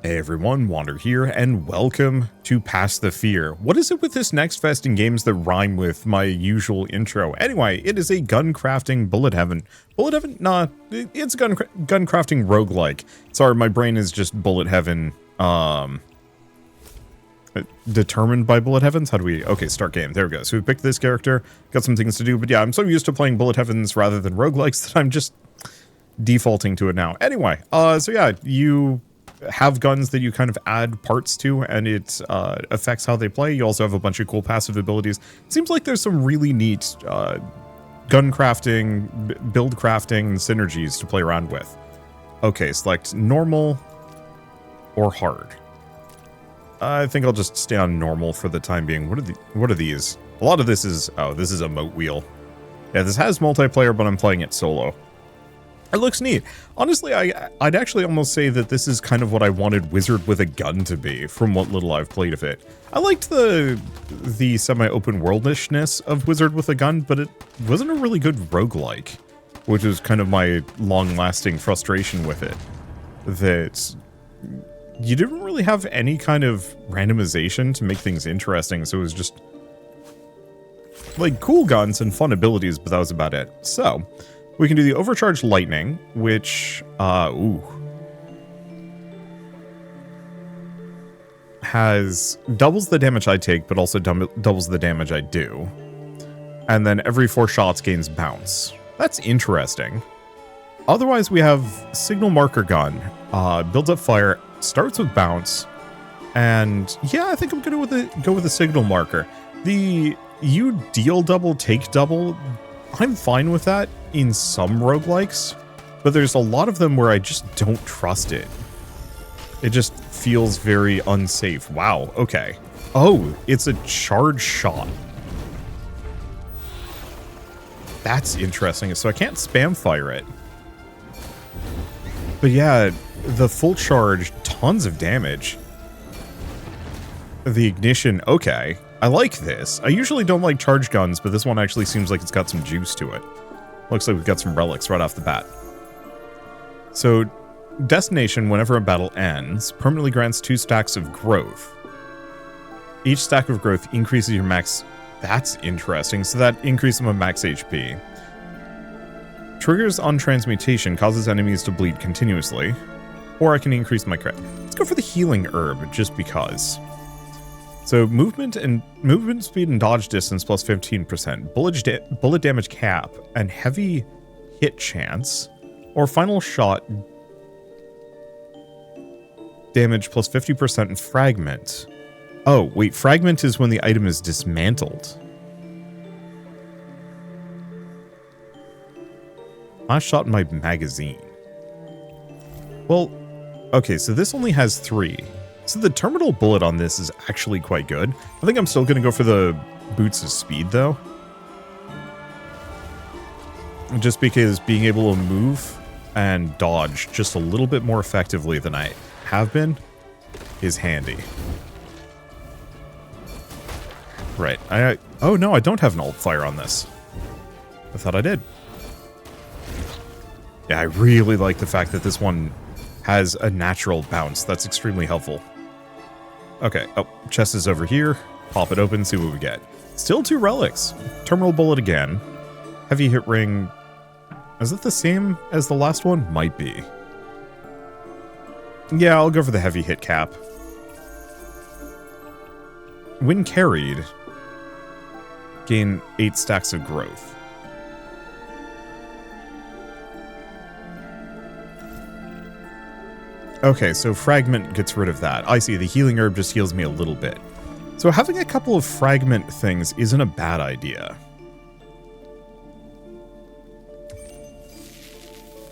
Hey everyone, Wander here, and welcome to Past the Fear. What is it with this next fest in games that rhyme with my usual intro? Anyway, it is a gun-crafting bullet heaven. Bullet heaven? Nah, it's gun-crafting roguelike. Sorry, my brain is just bullet heaven, determined by bullet heavens? How do we... Okay, start game. There we go. So we picked this character, got some things to do, but yeah, I'm so used to playing bullet heavens rather than roguelikes that I'm just defaulting to it now. Anyway, so yeah, you have guns that you kind of add parts to, and it affects how they play. You also have a bunch of cool passive abilities. It seems like there's some really neat gun crafting, build crafting synergies to play around with. Okay, select normal or hard. I think I'll just stay on normal for the time being. What are these? A lot of this is... Oh, this is a moat wheel. Yeah, this has multiplayer, but I'm playing it solo. It looks neat. Honestly, I'd actually almost say that this is kind of what I wanted Wizard with a Gun to be, from what little I've played of it. I liked the semi-open worldishness of Wizard with a Gun, but it wasn't a really good roguelike, which is kind of my long-lasting frustration with it. That you didn't really have any kind of randomization to make things interesting, so it was just like cool guns and fun abilities, but that was about it. So we can do the overcharged lightning, which, has doubles the damage I take, but also doubles the damage I do. And then every 4 shots gains bounce. That's interesting. Otherwise, we have signal marker gun, builds up fire, starts with bounce, and yeah, I think I'm gonna go with the signal marker. The you deal double, take double, I'm fine with that in some roguelikes, but there's a lot of them where I just don't trust it. It just feels very unsafe. Wow, okay. Oh, it's a charge shot. That's interesting. So I can't spam fire it. But yeah, the full charge, tons of damage. The ignition, okay. I like this. I usually don't like charge guns, but this one actually seems like it's got some juice to it. Looks like we've got some relics right off the bat. So, destination, whenever a battle ends, permanently grants 2 stacks of growth. Each stack of growth increases your max... That's interesting. So that increases my max HP. Triggers on transmutation, causes enemies to bleed continuously. Or I can increase my crit. Let's go for the healing herb, just because. So movement speed and dodge distance plus 15%, bullet damage cap, and heavy hit chance, or final shot damage plus 50% and fragment. Oh, wait, fragment is when the item is dismantled. Last shot in my magazine. Well, okay, so this only has 3. So the terminal bullet on this is actually quite good. I think I'm still going to go for the boots of speed, though. Just because being able to move and dodge just a little bit more effectively than I have been is handy. Right. Oh, no, I don't have an alt fire on this. I thought I did. Yeah, I really like the fact that this one has a natural bounce. That's extremely helpful. Okay, oh, chest is over here. Pop it open, see what we get. Still 2 relics. Terminal bullet again. Heavy hit ring. Is it the same as the last one? Might be. Yeah, I'll go for the heavy hit cap. When carried, gain 8 stacks of growth. Okay, so fragment gets rid of that. I see, the healing herb just heals me a little bit. So having a couple of fragment things isn't a bad idea.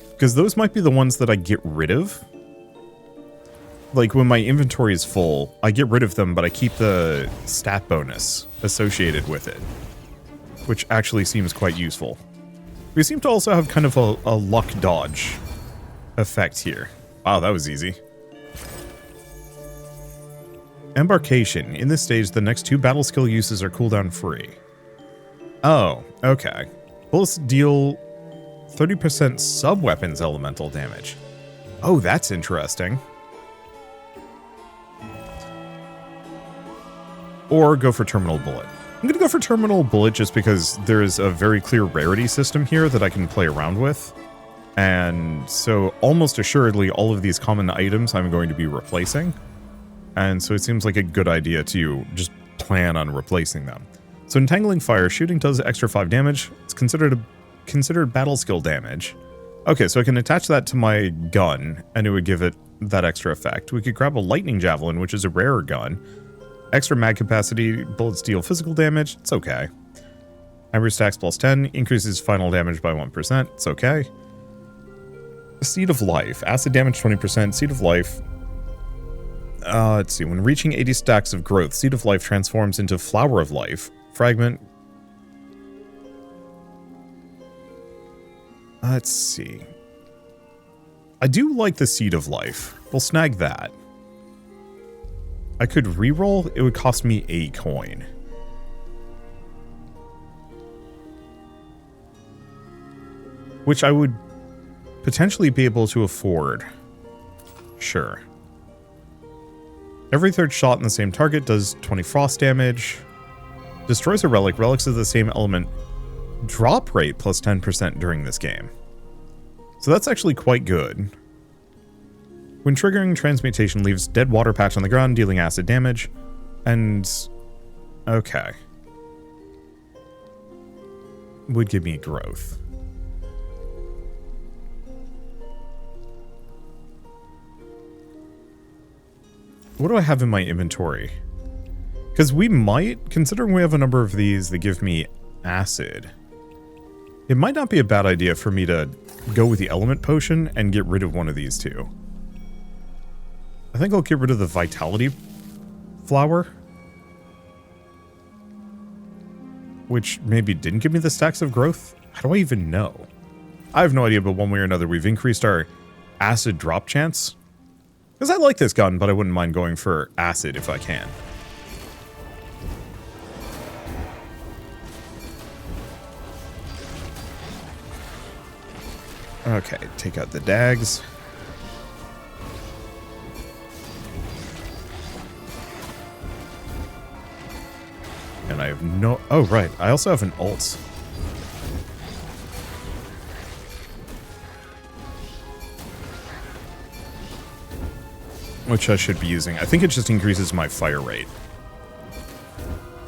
Because those might be the ones that I get rid of. Like when my inventory is full, I get rid of them, but I keep the stat bonus associated with it. Which actually seems quite useful. We seem to also have kind of a luck dodge effect here. Wow, that was easy. Embarkation. In this stage, the next 2 battle skill uses are cooldown free. Oh, okay. Bullets deal 30% sub-weapons elemental damage. Oh, that's interesting. or go for Terminal Bullet. I'm going to go for Terminal Bullet just because there is a very clear rarity system here that I can play around with. And so almost assuredly all of these common items I'm going to be replacing. And so it seems like a good idea to just plan on replacing them. So Entangling Fire, shooting does extra 5 damage. It's considered battle skill damage. Okay, so I can attach that to my gun, and it would give it that extra effect. We could grab a Lightning Javelin, which is a rarer gun. Extra mag capacity, bullets deal physical damage. It's okay. Ember stacks plus 10, increases final damage by 1%. It's okay. Seed of Life, acid damage 20%, Seed of Life. Let's see, when reaching 80 stacks of growth, Seed of Life transforms into Flower of Life. Fragment. Let's see. I do like the Seed of Life. We'll snag that. I could reroll. It would cost me a coin. Which I would potentially be able to afford. Sure. Every third shot in the same target does 20 frost damage. Destroys a relic. Relics of the same element. Drop rate plus 10% during this game. So that's actually quite good. When triggering transmutation, leaves dead water patch on the ground, dealing acid damage. And... okay. Would give me growth. What do I have in my inventory? Because we might, considering we have a number of these that give me acid, it might not be a bad idea for me to go with the element potion and get rid of one of these two. I think I'll get rid of the vitality flower, which maybe didn't give me the stacks of growth. How do I even know? I have no idea, but one way or another, we've increased our acid drop chance. Because I like this gun, but I wouldn't mind going for acid if I can. Okay, take out the dags. And I have no... oh, right. I also have an ult. Which I should be using. I think it just increases my fire rate.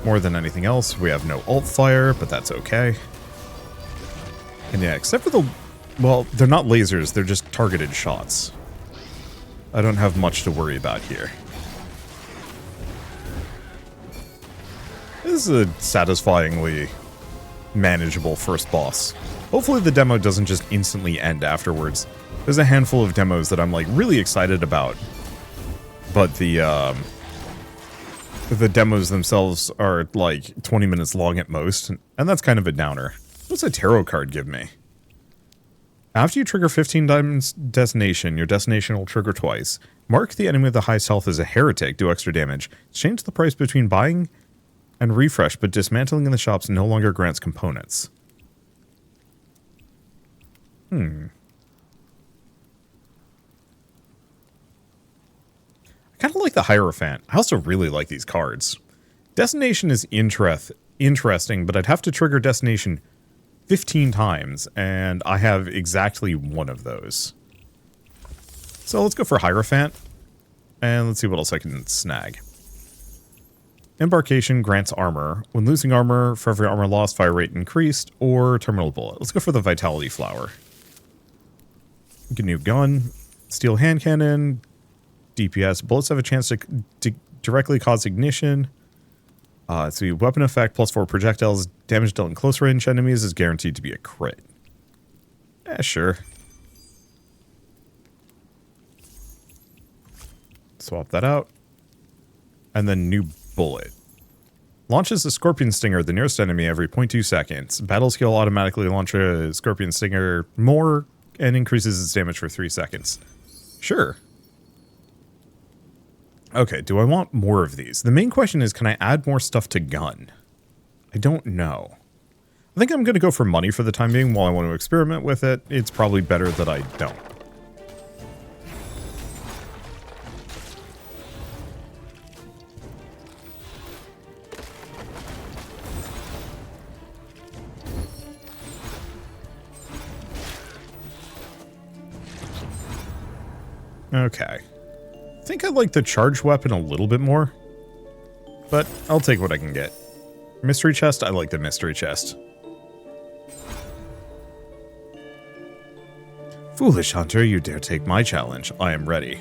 More than anything else. We have no ult fire, but that's okay. And yeah, except for the... well, they're not lasers. They're just targeted shots. I don't have much to worry about here. This is a satisfyingly manageable first boss. Hopefully the demo doesn't just instantly end afterwards. There's a handful of demos that I'm like really excited about. But the demos themselves are like 20 minutes long at most, and that's kind of a downer. What's a tarot card give me? After you trigger 15 times destination, your destination will trigger twice. Mark the enemy with the highest health as a heretic, do extra damage. Change the price between buying and refresh, but dismantling in the shops no longer grants components. I kind of like the Hierophant. I also really like these cards. Destination is interesting, but I'd have to trigger destination 15 times, and I have exactly one of those. So let's go for Hierophant, and let's see what else I can snag. Embarkation grants armor. When losing armor, for every armor lost, fire rate increased, or terminal bullet. Let's go for the Vitality Flower. Get a new gun, steel hand cannon, DPS. Bullets have a chance to directly cause ignition. Let's see, weapon effect, +4 projectiles. Damage dealt in close range enemies is guaranteed to be a crit. Sure. Swap that out. And then new bullet. Launches a Scorpion Stinger, the nearest enemy, every 0.2 seconds. Battle skill automatically launch a Scorpion Stinger more and increases its damage for 3 seconds. Sure. Okay, do I want more of these? The main question is, can I add more stuff to gun? I don't know. I think I'm going to go for money for the time being while I want to experiment with it. It's probably better that I don't. Okay. I think I like the charged weapon a little bit more. But I'll take what I can get. Mystery chest? I like the mystery chest. Foolish hunter, you dare take my challenge. I am ready.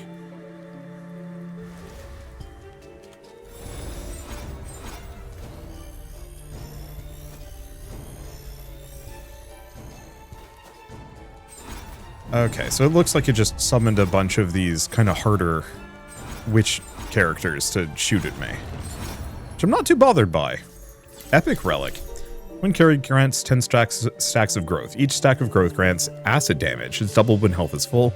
Okay, so it looks like it just summoned a bunch of these kind of harder witch characters to shoot at me. Which I'm not too bothered by. Epic Relic. When carried, grants 10 stacks of growth. Each stack of growth grants acid damage. It's doubled when health is full.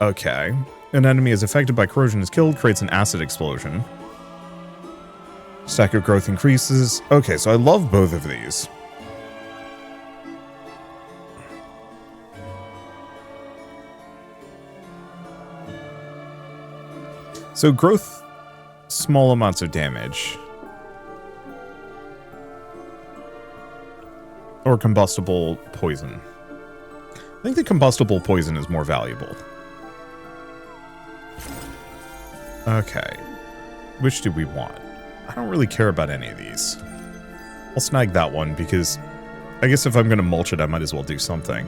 Okay. An enemy is affected by corrosion is killed, creates an acid explosion. Stack of growth increases. Okay, so I love both of these. So growth, small amounts of damage. Or combustible poison. I think the combustible poison is more valuable. Okay. Which do we want? I don't really care about any of these. I'll snag that one because I guess if I'm going to mulch it, I might as well do something.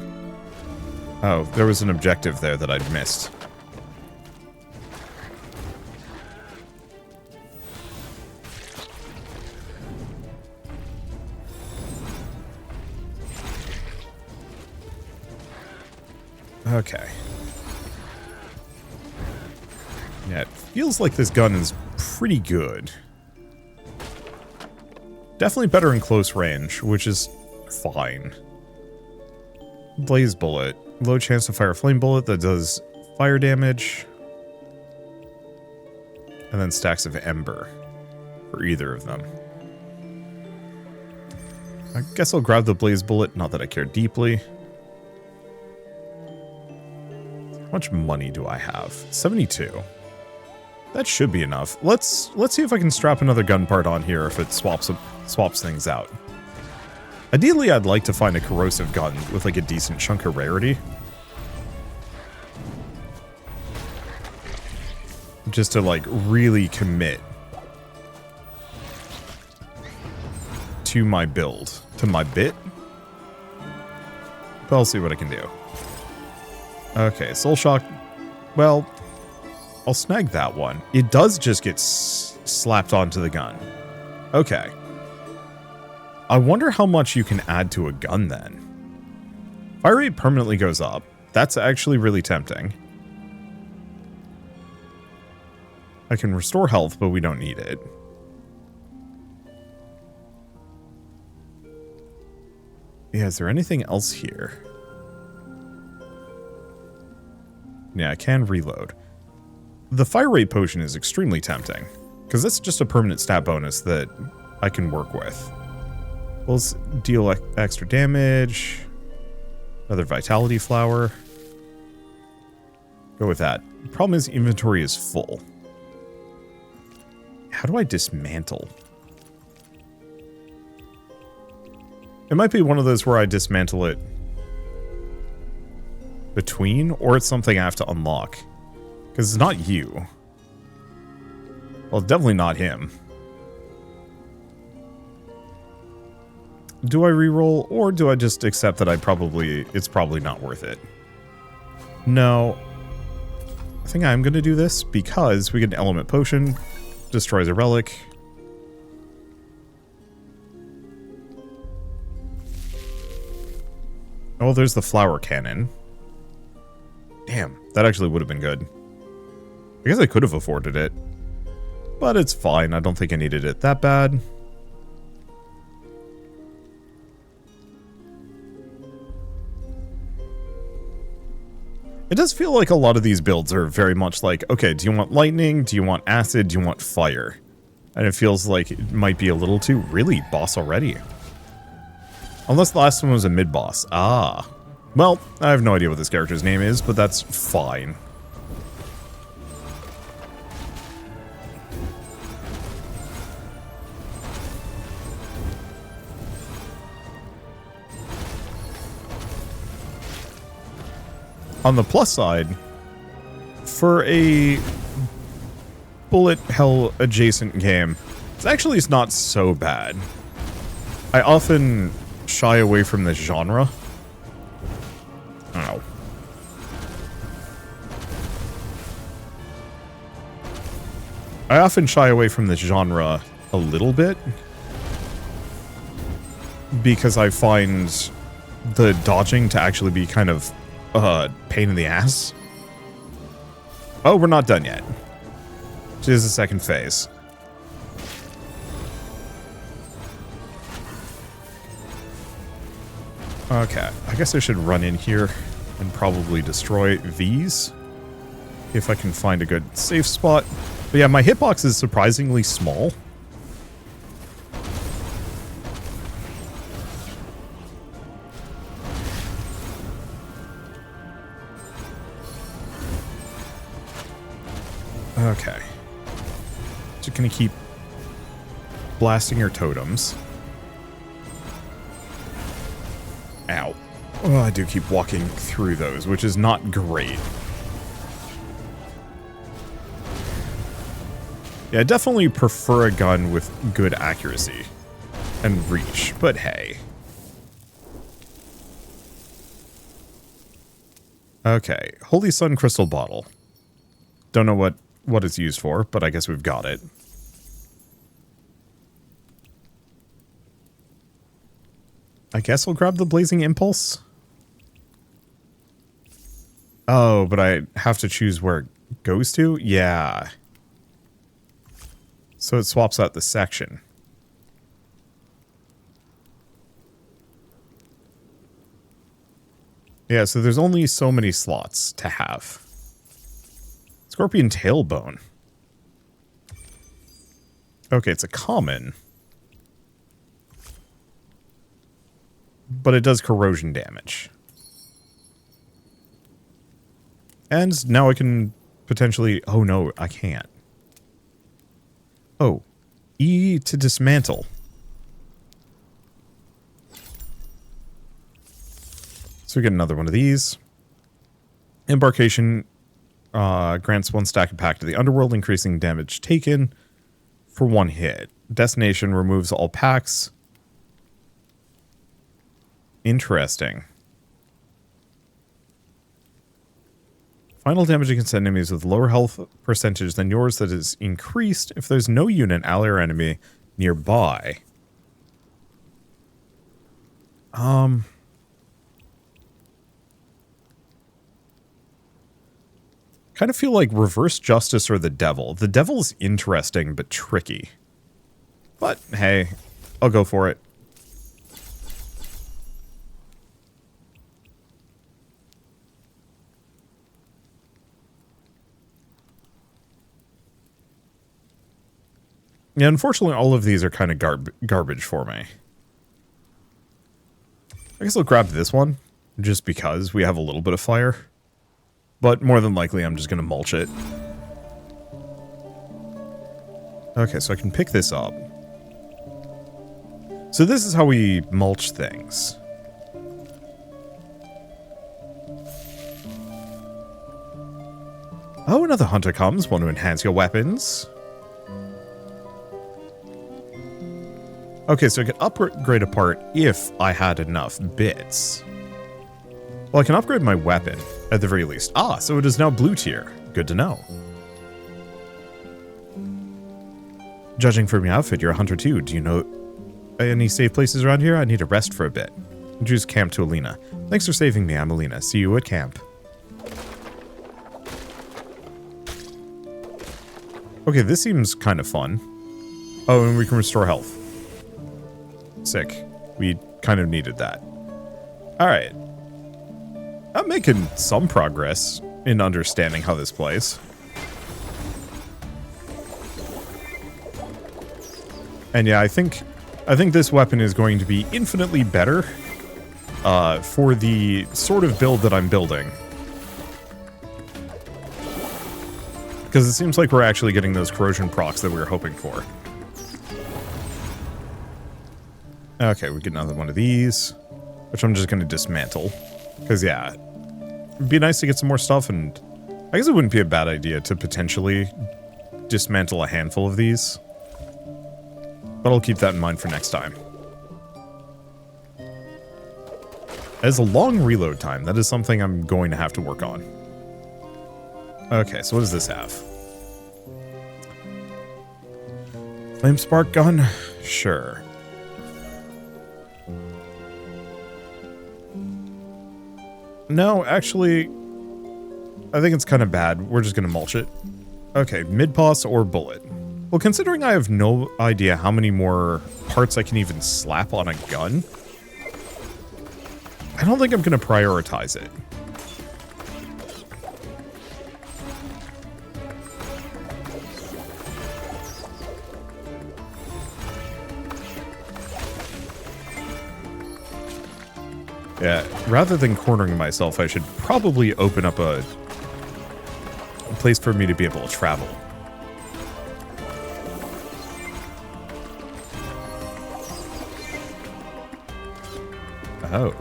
Oh, there was an objective there that I'd missed. Okay. Yeah, it feels like this gun is pretty good. Definitely better in close range, which is fine. Blaze bullet. Low chance to fire a flame bullet that does fire damage. And then stacks of ember for either of them. I guess I'll grab the blaze bullet, not that I care deeply. How much money do I have? 72. That should be enough. Let's see if I can strap another gun part on here if it swaps things out. Ideally, I'd like to find a corrosive gun with like a decent chunk of rarity. Just to like really commit to my build, to my bit. But I'll see what I can do. Okay, Soul Shock. Well, I'll snag that one. It does just get slapped onto the gun. Okay. I wonder how much you can add to a gun then. Fire rate permanently goes up. That's actually really tempting. I can restore health, but we don't need it. Yeah, is there anything else here? Yeah, I can reload. The fire rate potion is extremely tempting, because that's just a permanent stat bonus that I can work with. Let's deal extra damage. Another vitality flower. Go with that. The problem is inventory is full. How do I dismantle? It might be one of those where I dismantle it between, or it's something I have to unlock. Because it's not you. Well, definitely not him. Do I reroll, or do I just accept that it's probably not worth it? No. I think I'm going to do this because we get an element potion. Destroys a relic. Oh, there's the flower cannon. Damn, that actually would have been good. I guess I could have afforded it. But it's fine, I don't think I needed it that bad. It does feel like a lot of these builds are very much like, okay, do you want lightning? Do you want acid? Do you want fire? And it feels like it might be a little too, really, boss already. Unless the last one was a mid-boss. Ah. Well, I have no idea what this character's name is, but that's fine. On the plus side, for a bullet hell adjacent game, it's actually not so bad. I often shy away from this genre. Ow. I often shy away from this genre a little bit because I find the dodging to actually be kind of pain in the ass. Oh, we're not done yet. This is the second phase. Okay, I guess I should run in here and probably destroy these if I can find a good safe spot. But yeah, my hitbox is surprisingly small. Okay. Just gonna keep blasting your totems. Ow. Oh, I do keep walking through those, which is not great. Yeah, I definitely prefer a gun with good accuracy and reach, but hey. Okay, Holy Sun Crystal Bottle. Don't know what it's used for, but I guess we've got it. I guess I'll grab the Blazing Impulse. Oh, but I have to choose where it goes to? Yeah. So it swaps out the section. Yeah, so there's only so many slots to have. Scorpion Tailbone. Okay, it's a common. But it does corrosion damage. And now I can potentially... Oh no, I can't. Oh. E to dismantle. So we get another one of these. Embarkation grants 1 stack of Pact to the Underworld, increasing damage taken for 1 hit. Destination removes all packs. Interesting. Final damage against enemies with lower health percentage than yours that is increased if there's no unit, ally, or enemy nearby. Kind of feel like Reverse Justice or the Devil. The Devil's interesting but tricky. But hey, I'll go for it. Yeah, unfortunately, all of these are kind of garbage for me. I guess I'll grab this one, just because we have a little bit of fire. But more than likely, I'm just going to mulch it. Okay, so I can pick this up. So this is how we mulch things. Oh, another hunter comes. Want to enhance your weapons? Okay, so I can upgrade a part if I had enough bits. Well, I can upgrade my weapon, at the very least. Ah, so it is now blue tier. Good to know. Judging from your outfit, you're a hunter too. Do you know any safe places around here? I need a rest for a bit. Introduce camp to Alina. Thanks for saving me, I'm Alina. See you at camp. Okay, this seems kind of fun. Oh, and we can restore health. Sick. We kind of needed that. Alright. I'm making some progress in understanding how this plays. And yeah, I think this weapon is going to be infinitely better for the sort of build that I'm building. Because it seems like we're actually getting those corrosion procs that we were hoping for. Okay, we get another one of these, which I'm just going to dismantle. Because, yeah, it'd be nice to get some more stuff and I guess it wouldn't be a bad idea to potentially dismantle a handful of these. But I'll keep that in mind for next time. As a long reload time, that is something I'm going to have to work on. Okay, so what does this have? Flame spark gun? Sure. No, actually, I think it's kind of bad. We're just going to mulch it. Okay, mid-boss or bullet. Well, considering I have no idea how many more parts I can even slap on a gun, I don't think I'm going to prioritize it. Yeah, rather than cornering myself, I should probably open up a place for me to be able to travel. Oh.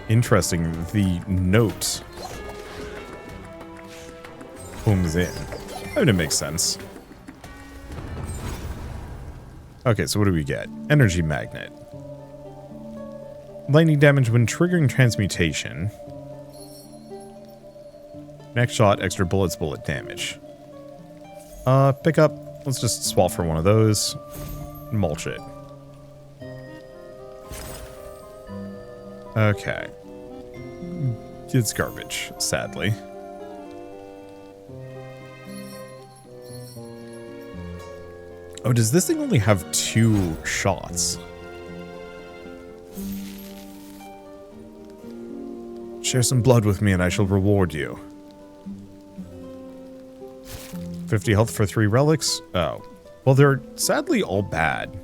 Interesting. The note booms in. I mean, it makes sense. Okay, so what do we get? Energy magnet. Lightning damage when triggering transmutation. Next shot, extra bullets, bullet damage. Pick up. Let's just swap for one of those. Mulch it. Okay. It's garbage, sadly. Oh, does this thing only have 2 shots? Share some blood with me and I shall reward you. 50 health for 3 relics? Oh. Well, they're sadly all bad.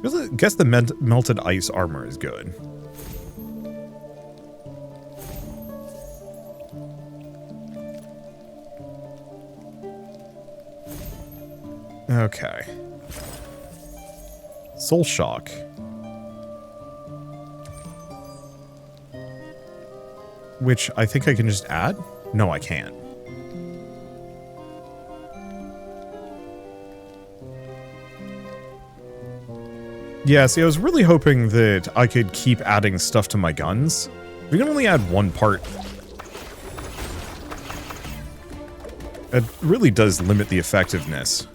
I guess the melted ice armor is good. Okay. Soul Shock. Which I think I can just add? No, I can't. Yeah, see, I was really hoping that I could keep adding stuff to my guns. We can only add 1 part. It really does limit the effectiveness.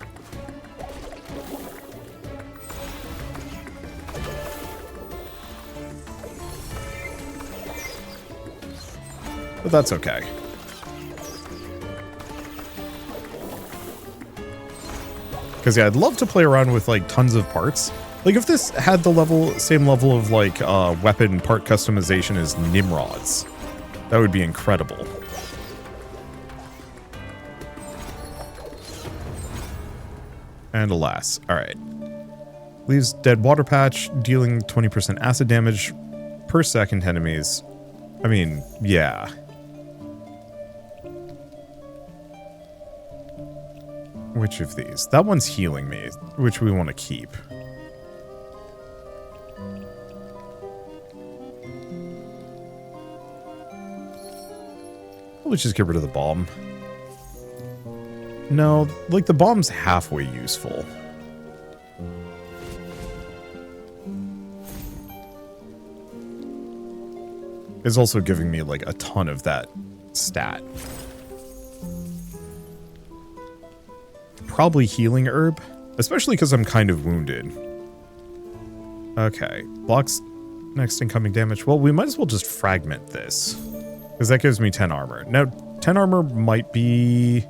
But that's okay. Because yeah, I'd love to play around with like tons of parts. Like if this had the same level of like weapon part customization as Nimrod's, that would be incredible. And alas, alright. Leaves dead water patch, dealing 20% acid damage per second to enemies. I mean, yeah. Which of these? That one's healing me, which we want to keep. Let's just get rid of the bomb. No, like the bomb's halfway useful. It's also giving me like a ton of that stat. Probably healing herb, especially because I'm kind of wounded. Okay, blocks next incoming damage. Well, we might as well just fragment this, because that gives me 10 armor. Now, 10 armor might be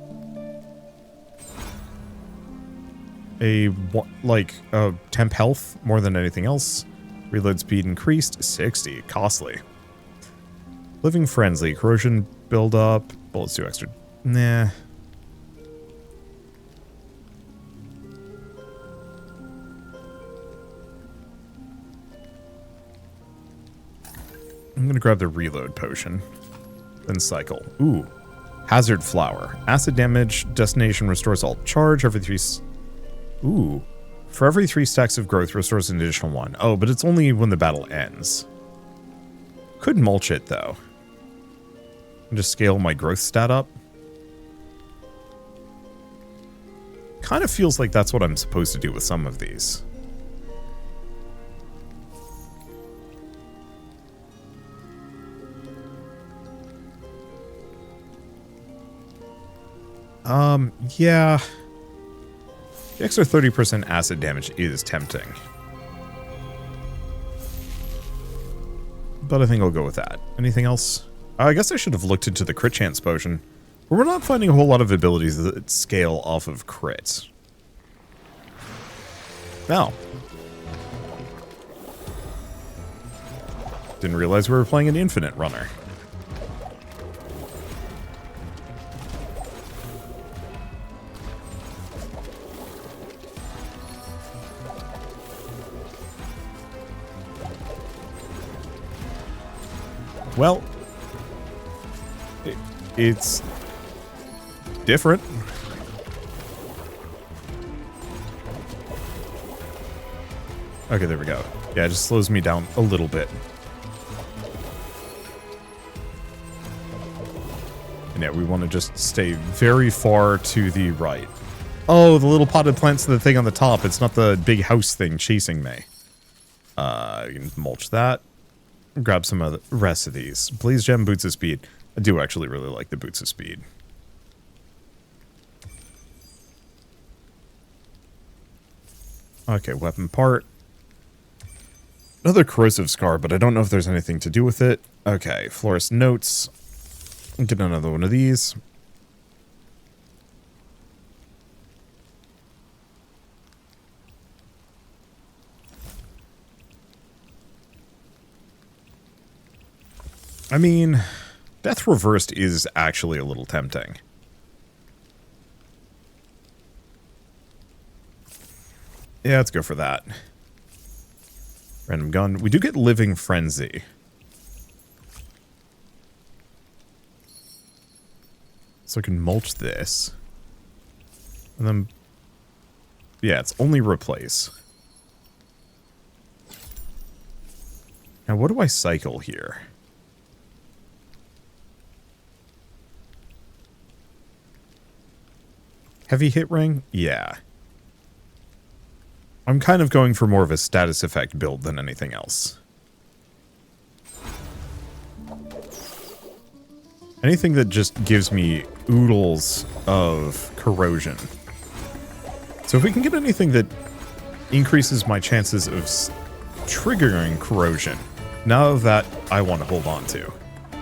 a temp health more than anything else. Reload speed increased 60, costly. Living frenzy, corrosion buildup, bullets do extra. Nah. I'm gonna grab the reload potion. Then cycle. Ooh. Hazard flower. Acid damage. Destination restores all charge. Every 3... Ooh. For every 3 stacks of growth, restores an additional 1. Oh, but it's only when the battle ends. Could mulch it, though. And just scale my growth stat up. Kind of feels like that's what I'm supposed to do with some of these. Yeah. The extra 30% acid damage is tempting. But I think I'll go with that. Anything else? I guess I should have looked into the crit chance potion. But we're not finding a whole lot of abilities that scale off of crits. No. Didn't realize we were playing an infinite runner. Well, it's different. Okay, there we go. Yeah, it just slows me down a little bit. And yeah, we want to just stay very far to the right. Oh, the little potted plant's the thing on the top. It's not the big house thing chasing me. You can mulch that. Grab some of the rest of these. Please gem boots of speed. I do actually really like the boots of speed. Okay, weapon part. Another corrosive scar, but I don't know if there's anything to do with it. Okay, florist notes. Get another one of these. I mean, Death Reversed is actually a little tempting. Yeah, let's go for that. Random gun. We do get Living Frenzy. So I can mulch this. And then... yeah, it's only replace. Now, what do I cycle here? Heavy hit ring? Yeah. I'm kind of going for more of a status effect build than anything else. Anything that just gives me oodles of corrosion. So if we can get anything that increases my chances of triggering corrosion, now that I want to hold on to.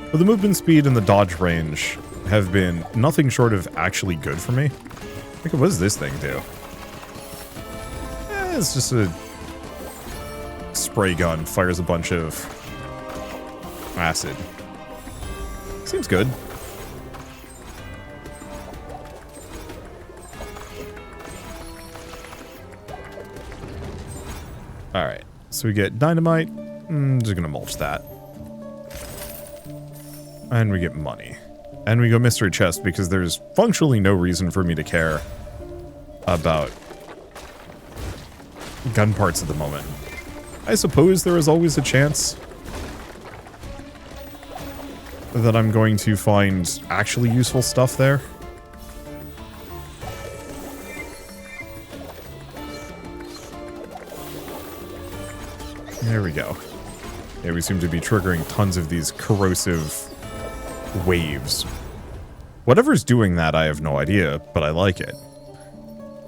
But the movement speed and the dodge range have been nothing short of actually good for me. What does this thing do? It's just a spray gun, fires a bunch of acid. Seems good. Alright, so we get dynamite. Just gonna mulch that. And we get money. And we go mystery chest because there's functionally no reason for me to care about gun parts at the moment. I suppose there is always a chance that I'm going to find actually useful stuff there. There we go. Yeah, we seem to be triggering tons of these corrosive waves. Whatever's doing that, I have no idea, but I like it.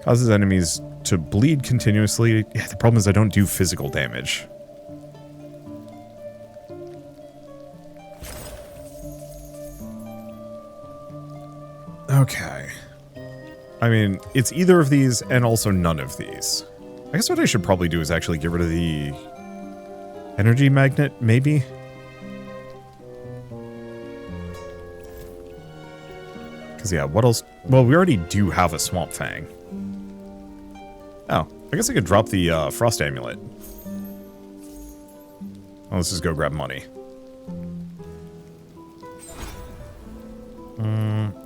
Causes enemies to bleed continuously. Yeah, the problem is I don't do physical damage. Okay. I mean, it's either of these and also none of these. I guess what I should probably do is actually get rid of the energy magnet, maybe? Because, yeah, what else? Well, we already do have a Swamp Fang. Oh, I guess I could drop the Frost Amulet. Oh, let's just go grab money.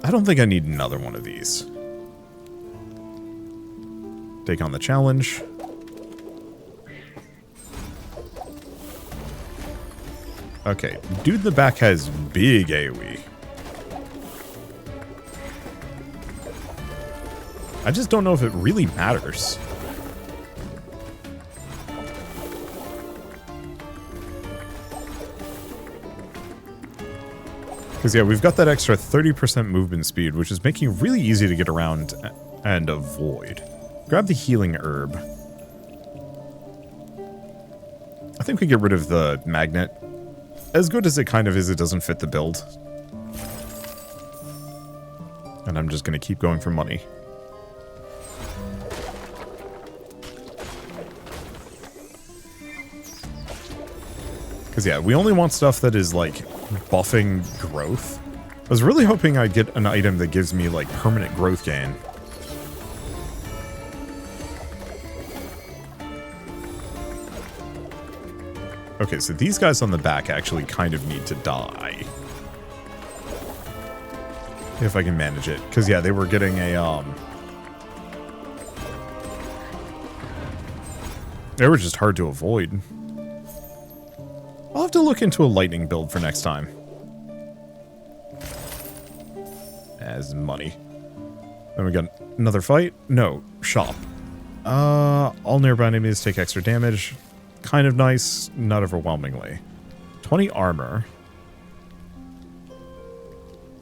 I don't think I need another one of these. Take on the challenge. Okay, dude in the back has big AoE. I just don't know if it really matters. Because, yeah, we've got that extra 30% movement speed, which is making it really easy to get around and avoid. Grab the healing herb. I think we get rid of the magnet. As good as it kind of is, it doesn't fit the build. And I'm just going to keep going for money. Because, yeah, we only want stuff that is, like, buffing growth. I was really hoping I'd get an item that gives me, like, permanent growth gain. Okay, so these guys on the back actually kind of need to die. If I can manage it. Because, yeah, they were getting a, they were just hard to avoid. I'll have to look into a lightning build for next time. As money. Then we got another fight. No, shop. All nearby enemies take extra damage. Kind of nice, not overwhelmingly. 20 armor.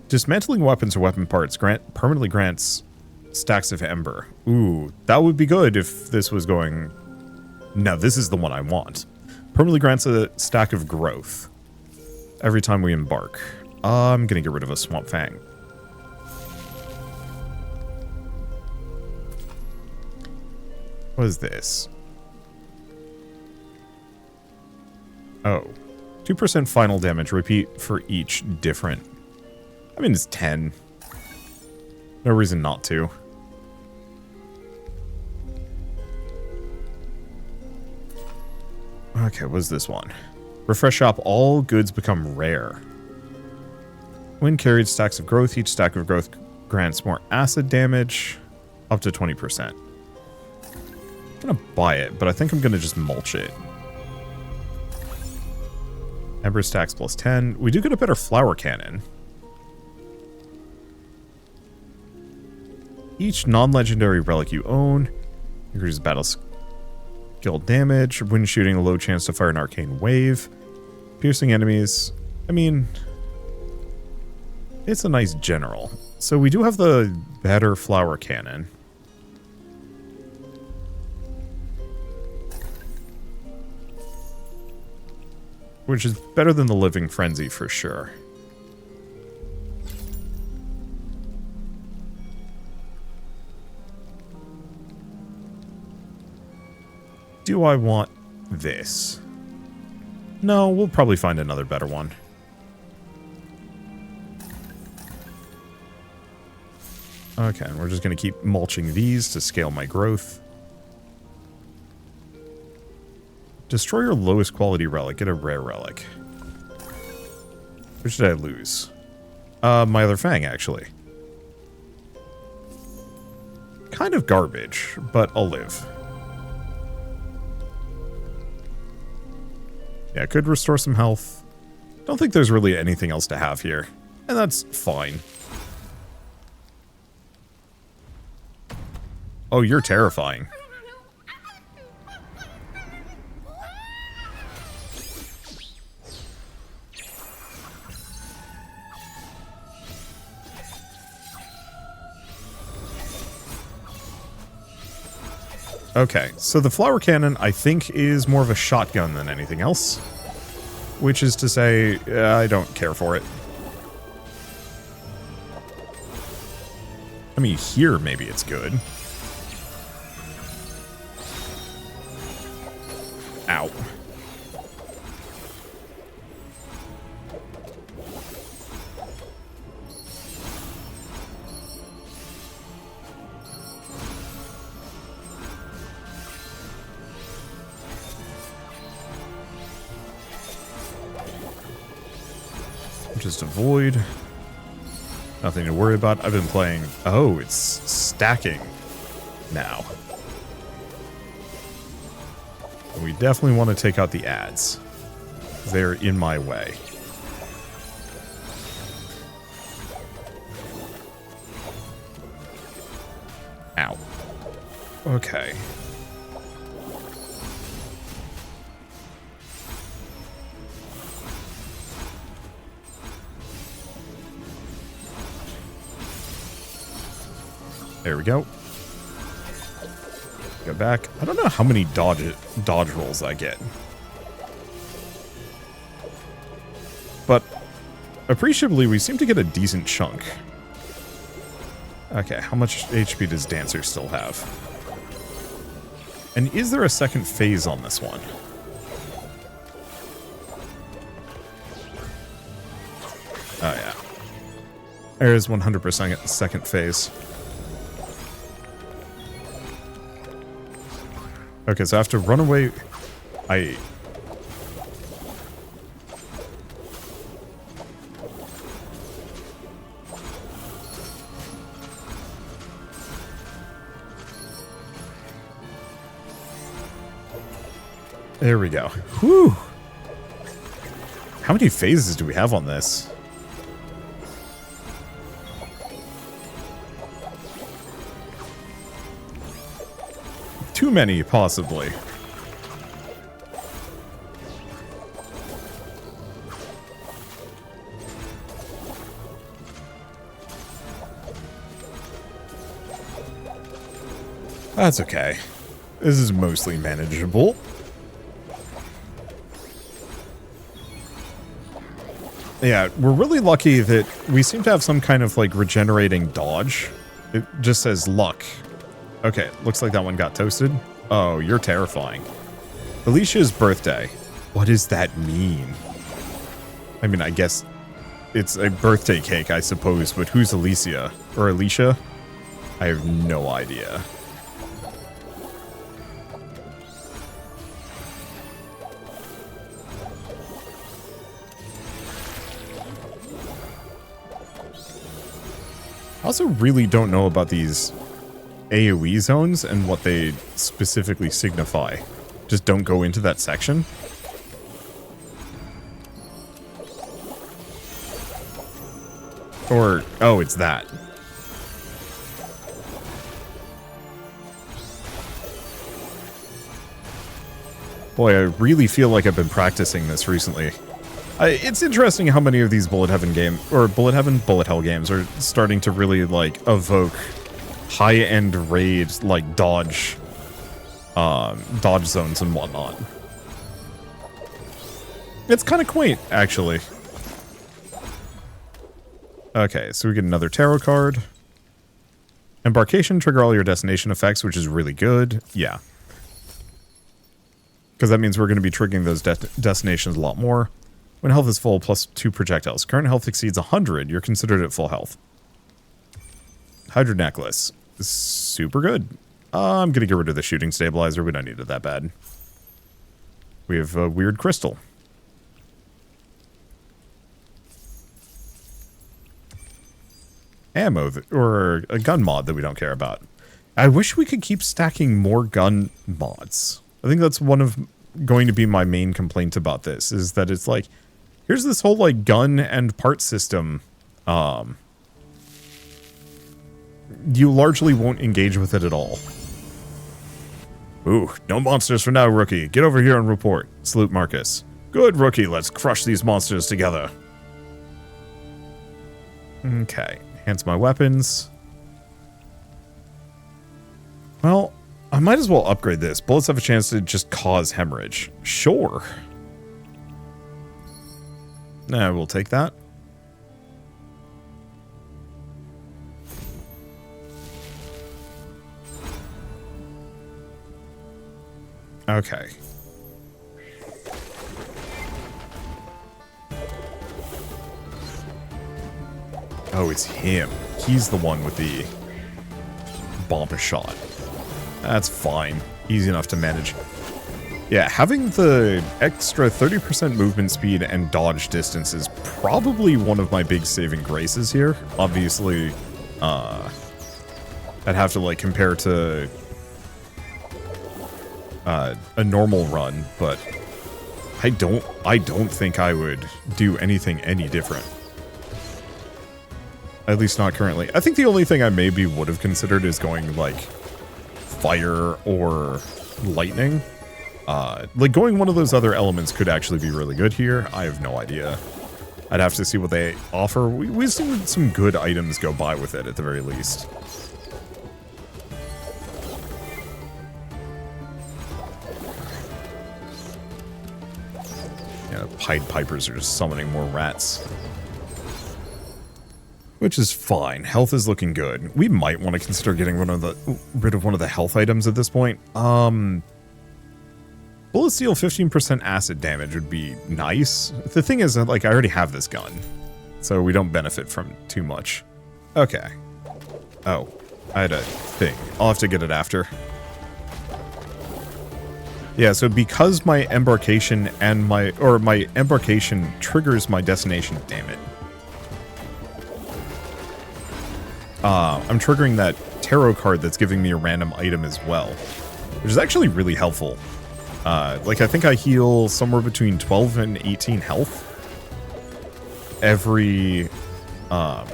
Dismantling weapons or weapon parts permanently grants stacks of ember. Ooh, that would be good if this was going... No, this is the one I want. Permanently grants a stack of growth every time we embark. I'm gonna get rid of a Swamp Fang. What is this? Oh. 2% final damage. Repeat for each different. I mean, it's 10. No reason not to. Okay, what's this one? Refresh shop, all goods become rare. When carried, stacks of growth. Each stack of growth grants more acid damage. Up to 20%. I'm gonna buy it, but I think I'm gonna just mulch it. Ember stacks plus 10. We do get a better flower cannon. Each non-legendary relic you own increases battle skill damage. When shooting, a low chance to fire an arcane wave. Piercing enemies. I mean, it's a nice general. So we do have the better flower cannon. Which is better than the Living Frenzy for sure. Do I want this? No, we'll probably find another better one. Okay, and we're just going to keep mulching these to scale my growth. Destroy your lowest quality relic. Get a rare relic. Which did I lose? My other Fang, actually. Kind of garbage, but I'll live. Yeah, could restore some health. Don't think there's really anything else to have here. And that's fine. Oh, you're terrifying. Okay, so the flower cannon, I think, is more of a shotgun than anything else. Which is to say, I don't care for it. I mean, here maybe it's good. Ow. Just avoid. Nothing to worry about. I've been playing... Oh, it's stacking now. We definitely want to take out the ads. They're in my way. Ow. Okay. There we go. Go back. I don't know how many dodge rolls I get. But appreciably, we seem to get a decent chunk. Okay, how much HP does Dancer still have? And is there a second phase on this one? Oh, yeah. There is 100% second phase. Okay, so I have to run away. There we go. Whew. How many phases do we have on this? Too many, possibly. That's okay. This is mostly manageable. Yeah, we're really lucky that we seem to have some kind of, like, regenerating dodge. It just says luck. Okay, looks like that one got toasted. Oh, you're terrifying. Alicia's birthday. What does that mean? I mean, I guess it's a birthday cake, I suppose, but who's Alicia? Or Alicia? I have no idea. I also really don't know about these AoE zones and what they specifically signify. Just don't go into that section. Or, oh, it's that. Boy, I really feel like I've been practicing this recently. It's interesting how many of these Bullet Hell games are starting to really, like, evoke high-end raid, like, dodge zones and whatnot. It's kind of quaint, actually. Okay, so we get another tarot card. Embarkation, trigger all your destination effects, which is really good. Yeah. Because that means we're going to be triggering those destinations a lot more. When health is full, plus 2 projectiles. Current health exceeds 100, you're considered at full health. Hydra necklace. Super good. I'm going to get rid of the shooting stabilizer. We don't need it that bad. We have a weird crystal. Ammo, or a gun mod that we don't care about. I wish we could keep stacking more gun mods. I think that's one of going to be my main complaint about this, is that it's like, here's this whole, like, gun and part system. You largely won't engage with it at all. Ooh, no monsters for now, rookie. Get over here and report. Salute Marcus. Good, rookie. Let's crush these monsters together. Okay. Enhance my weapons. Well, I might as well upgrade this. Bullets have a chance to just cause hemorrhage. Sure. Nah, we'll take that. Okay. Oh, it's him. He's the one with the bomb shot. That's fine. Easy enough to manage. Yeah, having the extra 30% movement speed and dodge distance is probably one of my big saving graces here. Obviously, I'd have to, like, compare to a normal run, but I don't think I would do anything any different. At least not currently. I think the only thing I maybe would have considered is going, like, fire or lightning. Like, going one of those other elements could actually be really good here. I have no idea. I'd have to see what they offer. We've seen some good items go by with it, at the very least. Yeah, Pied Pipers are just summoning more rats. Which is fine. Health is looking good. We might want to consider getting rid of one of the health items at this point. Bullet Steel 15% acid damage would be nice. The thing is, like, I already have this gun, so we don't benefit from too much. Okay. Oh, I had a thing. I'll have to get it after. Yeah, so because my embarkation and my embarkation triggers my destination, damn it. I'm triggering that tarot card that's giving me a random item as well, which is actually really helpful. Like, I think I heal somewhere between 12 and 18 health every, I'm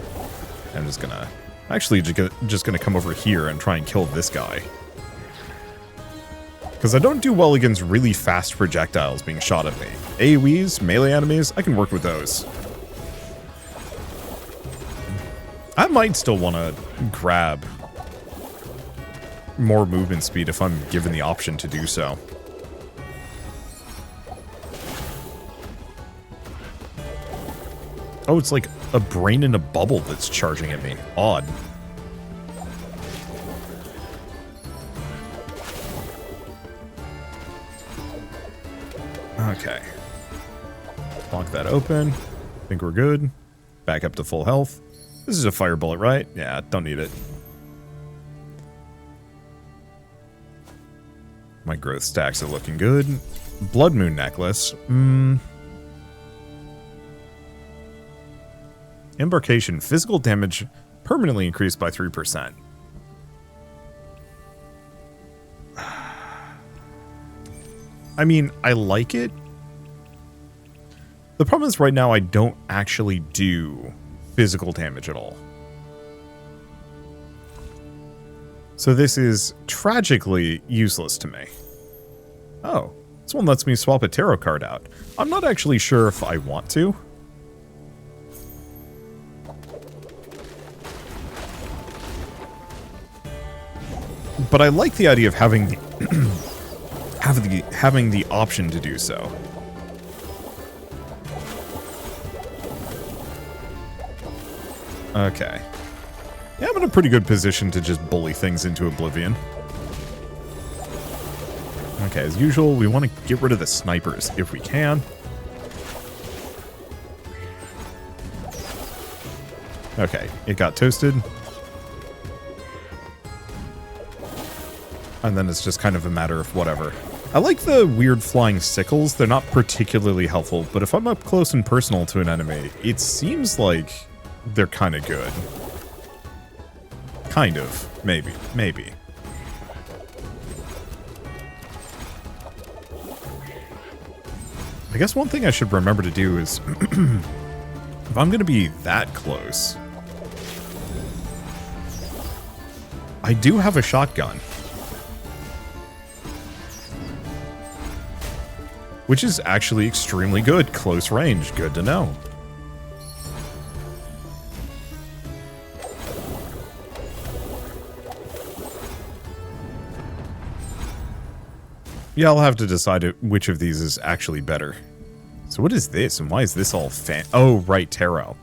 just gonna, actually just gonna come over here and try and kill this guy. Because I don't do well against really fast projectiles being shot at me. AoEs, melee enemies, I can work with those. I might still want to grab more movement speed if I'm given the option to do so. Oh, it's like a brain in a bubble that's charging at me. Odd. Okay. Lock that open. Think we're good. Back up to full health. This is a fire bullet, right? Yeah, don't need it. My growth stacks are looking good. Blood Moon necklace. Embarkation. Physical damage permanently increased by 3%. I mean, I like it. The problem is right now I don't actually do physical damage at all. So this is tragically useless to me. Oh, this one lets me swap a tarot card out. I'm not actually sure if I want to. But I like the idea of having the having the option to do so. Okay. Yeah, I'm in a pretty good position to just bully things into oblivion. Okay, as usual, we want to get rid of the snipers if we can. Okay, it got toasted. And then it's just kind of a matter of whatever. I like the weird flying sickles. They're not particularly helpful, but if I'm up close and personal to an enemy, it seems like they're kind of good. Kind of. Maybe. Maybe. I guess one thing I should remember to do is if I'm going to be that close, I do have a shotgun. Which is actually extremely good. Close range. Good to know. Yeah, I'll have to decide which of these is actually better. So what is this? And why is this all Oh, right, tarot.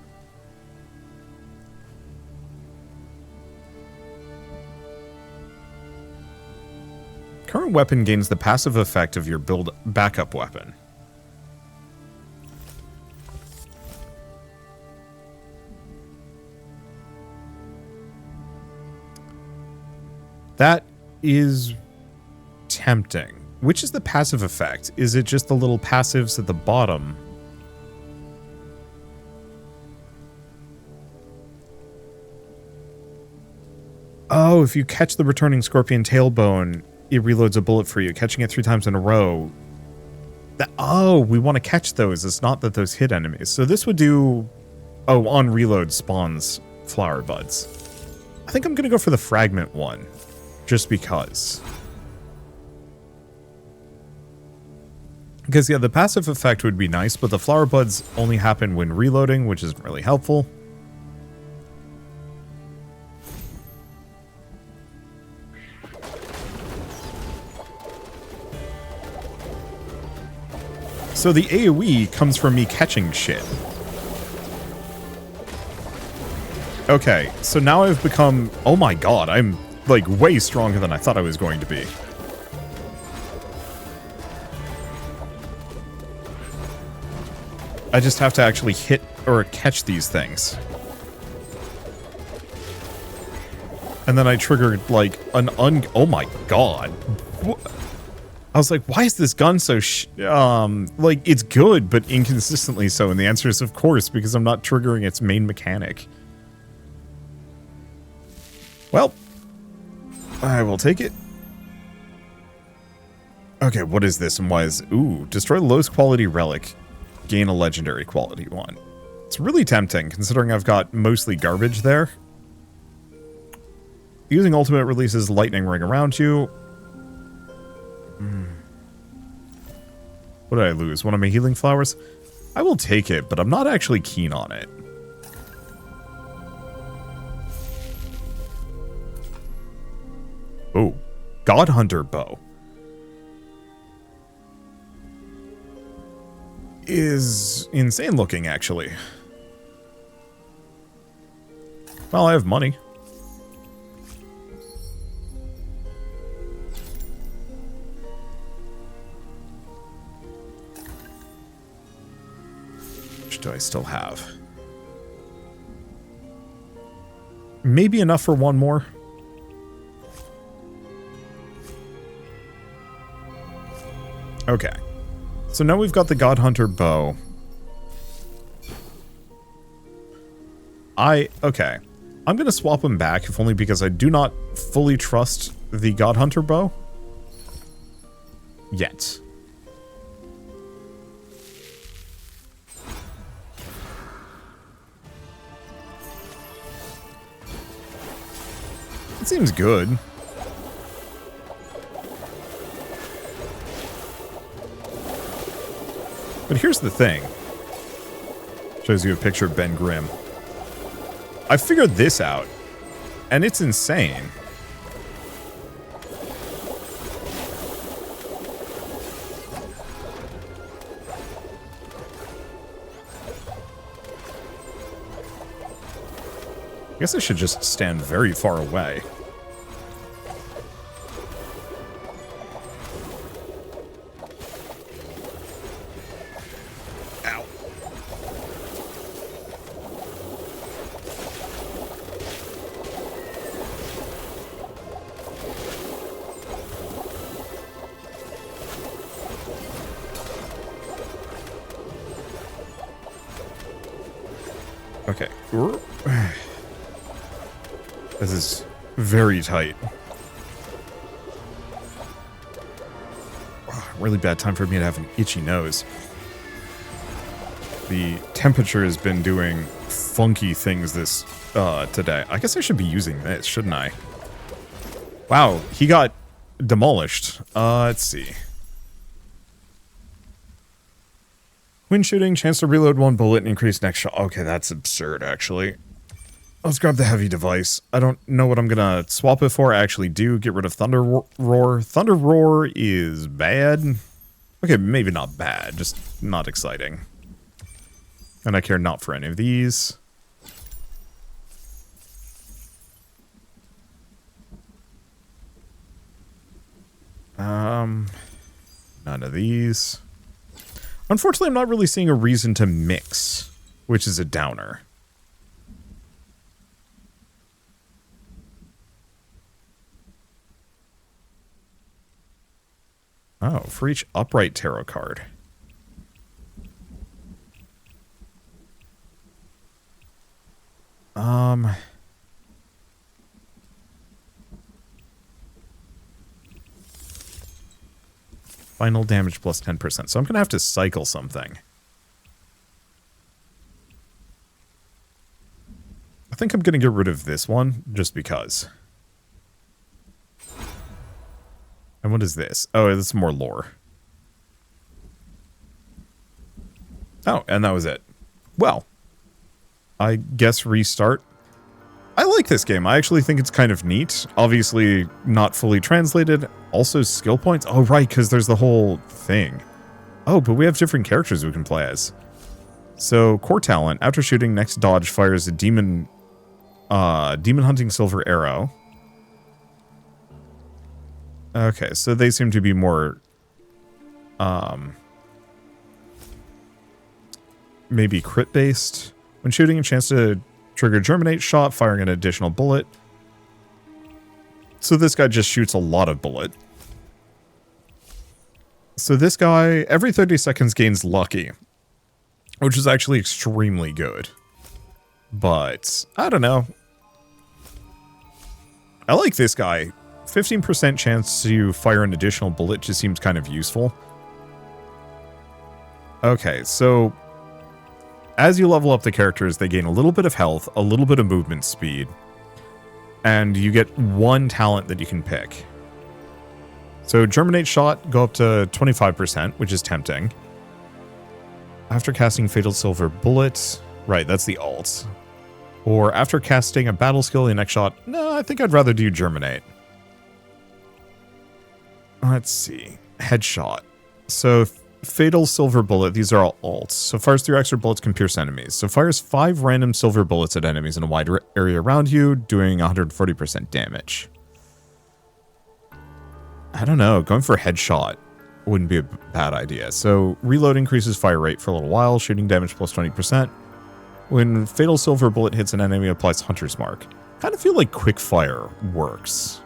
Current weapon gains the passive effect of your build backup weapon. That is tempting. Which is the passive effect? Is it just the little passives at the bottom? Oh, if you catch the returning scorpion tailbone, it reloads a bullet for you. Catching it 3 times in a row Oh, we want to catch those. It's not that those hit enemies. So this would do... Oh, on reload spawns flower buds. I think I'm going to go for the fragment one. Just because. Because, yeah, the passive effect would be nice, but the flower buds only happen when reloading, which isn't really helpful. So the AoE comes from me catching shit. Okay, so now I've become... Oh my god, I'm, like, way stronger than I thought I was going to be. I just have to actually hit or catch these things. And then I triggered, like, an Oh my god. I was like, why is this gun so like, it's good, but inconsistently so. And the answer is, of course, because I'm not triggering its main mechanic. Well, I will take it. Okay, what is this and why is... Ooh, destroy the lowest quality relic. Gain a legendary quality one. It's really tempting, considering I've got mostly garbage there. Using ultimate releases lightning ring around you. What did I lose? One of my healing flowers? I will take it, but I'm not actually keen on it. Oh, God Hunter bow. Is insane looking, actually. Well, I have money. Which do I still have? Maybe enough for one more. Okay. So now we've got the God Hunter bow. Okay. I'm going to swap them back, if only because I do not fully trust the God Hunter bow. Yet. It seems good. But here's the thing. Shows you a picture of Ben Grimm. I figured this out, and it's insane. I guess I should just stand very far away. Okay. This is very tight. Really bad time for me to have an itchy nose. The temperature has been doing funky things this today. I guess I should be using this, shouldn't I? Wow, he got demolished. Let's see. When shooting, chance to reload one bullet and increase next shot. Okay, that's absurd, actually. Let's grab the heavy device. I don't know what I'm gonna swap it for. I actually do. Get rid of Thunder Roar. Thunder Roar is bad. Okay, maybe not bad, just not exciting. And I care not for any of these. None of these. Unfortunately, I'm not really seeing a reason to mix, which is a downer. Oh, for each upright tarot card. Final damage plus 10%. So I'm going to have to cycle something. I think I'm going to get rid of this one, just because. And what is this? Oh, it's more lore. Oh, and that was it. Well, I guess restart. I like this game. I actually think it's kind of neat. Obviously, not fully translated. Also, skill points. Oh, right, because there's the whole thing. Oh, but we have different characters we can play as. So, core talent. After shooting, next dodge fires a demon hunting silver arrow. Okay, so they seem to be more, maybe crit-based. When shooting, a chance to trigger germinate shot, firing an additional bullet. So this guy just shoots a lot of bullet. So this guy, every 30 seconds gains lucky, which is actually extremely good. But, I don't know. I like this guy. 15% chance to fire an additional bullet just seems kind of useful. Okay, so as you level up the characters, they gain a little bit of health, a little bit of movement speed, and you get one talent that you can pick. So germinate shot, go up to 25%, which is tempting. After casting fatal silver bullet, right, that's the alt. Or after casting a battle skill, the next shot, no, I think I'd rather do germinate. Let's see. Headshot. So, fatal silver bullet. These are all alts. So, fires 3 extra bullets can pierce enemies. So, fires 5 random silver bullets at enemies in a wide area around you, doing 140% damage. I don't know. Going for headshot wouldn't be a bad idea. So, reload increases fire rate for a little while. Shooting damage plus 20%. When fatal silver bullet hits an enemy, applies Hunter's Mark. Kind of feel like quick fire works.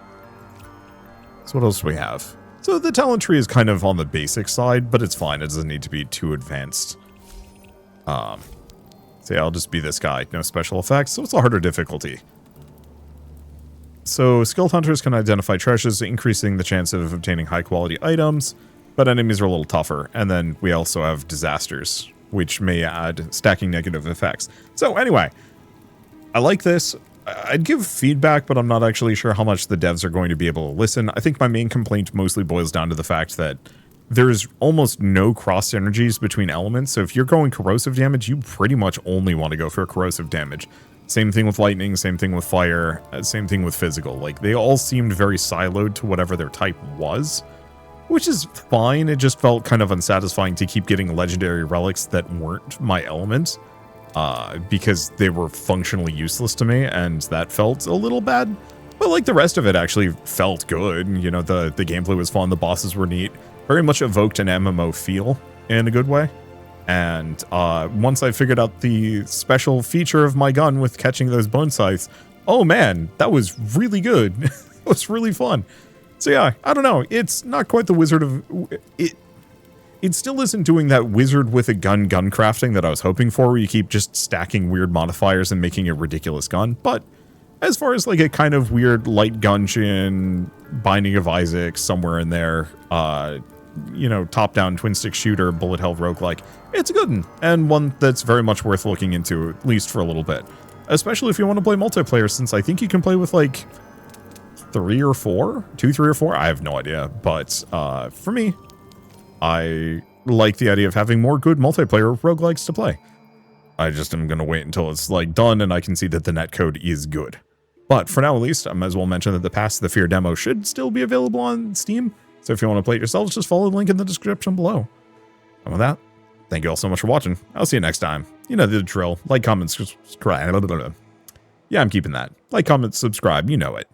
So, what else do we have? So the talent tree is kind of on the basic side, but it's fine. It doesn't need to be too advanced. So yeah, I'll just be this guy. No special effects, so it's a harder difficulty. So skilled hunters can identify treasures, increasing the chance of obtaining high quality items, but enemies are a little tougher. And then we also have disasters, which may add stacking negative effects. So anyway, I like this. I'd give feedback, but I'm not actually sure how much the devs are going to be able to listen. I think my main complaint mostly boils down to the fact that there's almost no cross synergies between elements. So if you're going corrosive damage, you pretty much only want to go for corrosive damage. Same thing with lightning, same thing with fire, same thing with physical. Like, they all seemed very siloed to whatever their type was, which is fine. It just felt kind of unsatisfying to keep getting legendary relics that weren't my element. Because they were functionally useless to me, and that felt a little bad. But like the rest of it actually felt good. You know, the gameplay was fun, the bosses were neat. Very much evoked an MMO feel in a good way. And once I figured out the special feature of my gun with catching those bone scythes, oh man, that was really good. It was really fun. So yeah, I don't know. It's not quite the Wizard of... It still isn't doing that wizard with a gun crafting that I was hoping for, where you keep just stacking weird modifiers and making a ridiculous gun. But as far as like a kind of weird light Gunshin, Binding of Isaac, somewhere in there, you know, top-down twin-stick shooter, bullet hell roguelike, it's a good one, and one that's very much worth looking into, at least for a little bit. Especially if you want to play multiplayer, since I think you can play with like 3 or 4? 2, 3, or 4? I have no idea, but for me, I like the idea of having more good multiplayer roguelikes to play. I just am going to wait until it's like done and I can see that the netcode is good. But for now, at least, I might as well mention that the Pass to the Fear demo should still be available on Steam. So if you want to play it yourselves, just follow the link in the description below. And with that, thank you all so much for watching. I'll see you next time. You know the drill. Like, comment, subscribe. Yeah, I'm keeping that. Like, comment, subscribe. You know it.